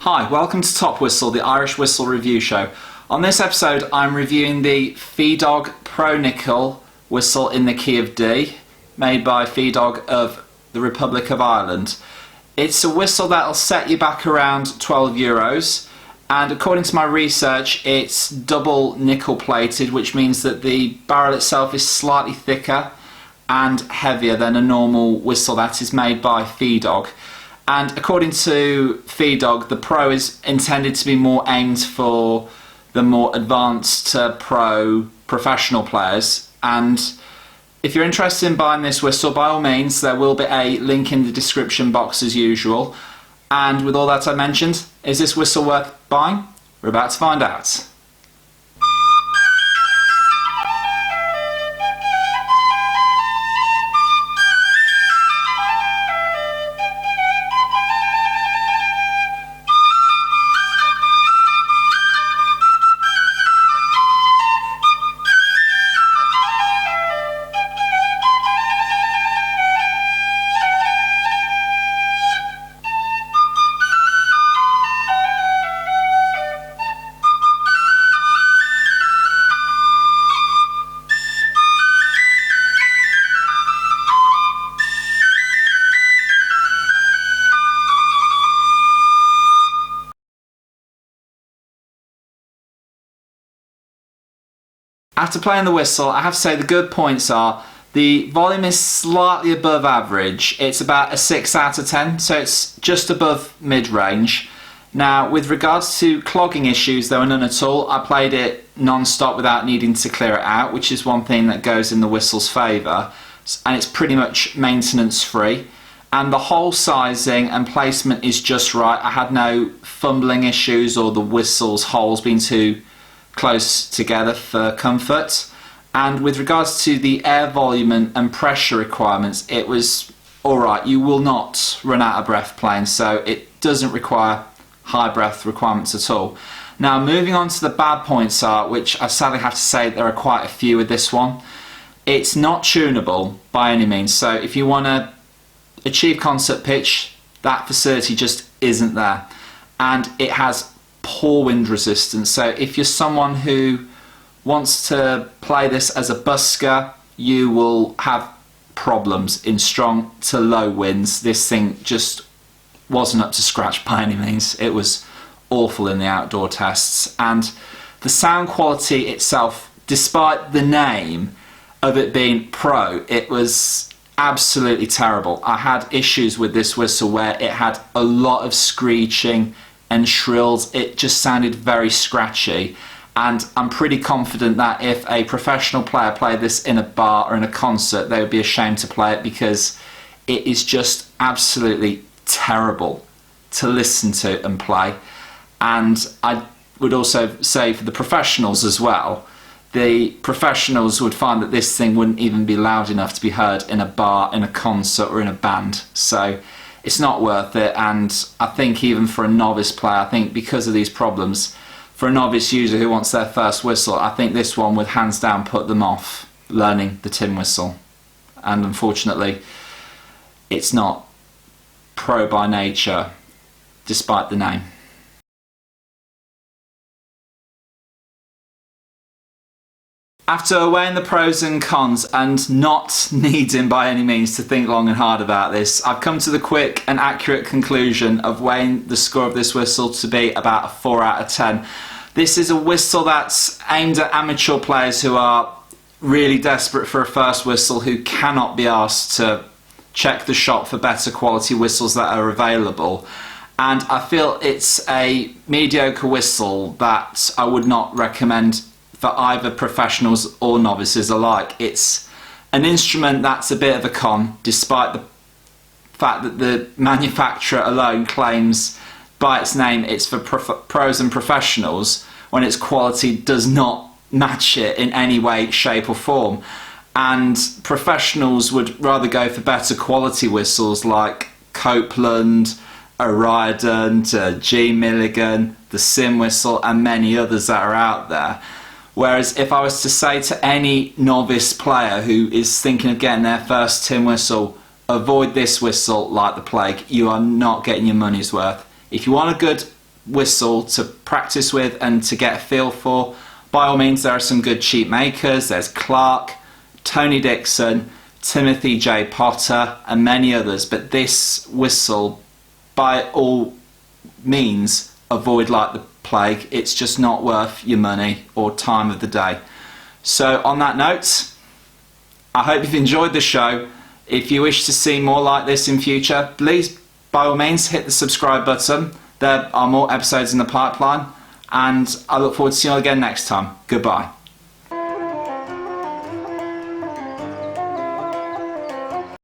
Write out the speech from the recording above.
Hi, welcome to Top Whistle, the Irish whistle review show. On this episode I'm reviewing the Feadog Pro Nickel Whistle in the key of D, made by Feadog of the Republic of Ireland. It's a whistle that'll set you back around €12, and according to my research it's double nickel plated, which means that the barrel itself is slightly thicker and heavier than a normal whistle that is made by Feadog. And according to Feadog, the Pro is intended to be more aimed for the more advanced professional players. And if you're interested in buying this whistle, by all means, there will be a link in the description box as usual. And with all that I mentioned, is this whistle worth buying? We're about to find out. After playing the whistle, I have to say the good points are the volume is slightly above average. It's about a 6 out of 10, so it's just above mid-range. Now, with regards to clogging issues, there were none at all. I played it non-stop without needing to clear it out, which is one thing that goes in the whistle's favour, and it's pretty much maintenance-free. And the hole sizing and placement is just right. I had no fumbling issues or the whistle's holes being too close together for comfort. And with regards to the air volume and pressure requirements, it was alright. You will not run out of breath playing, so it doesn't require high breath requirements at all. Now, moving on to the bad points are, which I sadly have to say there are quite a few with this one. It's not tunable by any means, so if you want to achieve concert pitch, that facility just isn't there. And it has poor wind resistance, so if you're someone who wants to play this as a busker, you will have problems in strong to low winds. This thing just wasn't up to scratch by any means. It was awful in the outdoor tests, and the sound quality itself, despite the name of it being Pro, it was absolutely terrible. I had issues with this whistle where it had a lot of screeching and shrills. It just sounded very scratchy, and I'm pretty confident that if a professional player played this in a bar or in a concert, they would be ashamed to play it, because it is just absolutely terrible to listen to and play. And I would also say for the professionals as well, the professionals would find that this thing wouldn't even be loud enough to be heard in a bar, in a concert or in a band. So it's not worth it. And I think even for a novice player, I think because of these problems, for a novice user who wants their first whistle, I think this one would hands down put them off learning the tin whistle. And unfortunately, it's not Pro by nature, despite the name. After weighing the pros and cons and not needing by any means to think long and hard about this, I've come to the quick and accurate conclusion of weighing the score of this whistle to be about a 4 out of 10. This is a whistle that's aimed at amateur players who are really desperate for a first whistle, who cannot be asked to check the shop for better quality whistles that are available. And I feel it's a mediocre whistle that I would not recommend for either professionals or novices alike. It's an instrument that's a bit of a con, despite the fact that the manufacturer alone claims by its name it's for pros and professionals, when its quality does not match it in any way, shape or form. And professionals would rather go for better quality whistles like Copeland, O'Riordan, G. Milligan, the Sim Whistle and many others that are out there. Whereas if I was to say to any novice player who is thinking of getting their first tin whistle, avoid this whistle like the plague. You are not getting your money's worth. If you want a good whistle to practice with and to get a feel for. By all means, there are some good cheap makers. There's Clark, Tony Dixon, Timothy J. Potter, and many others. But this whistle, by all means, avoid like the plague. It's just not worth your money or time of the day. So on that note, I hope you've enjoyed the show. If you wish to see more like this in future, please, by all means, hit the subscribe button. There are more episodes in the pipeline, and I look forward to seeing you all again next time. Goodbye.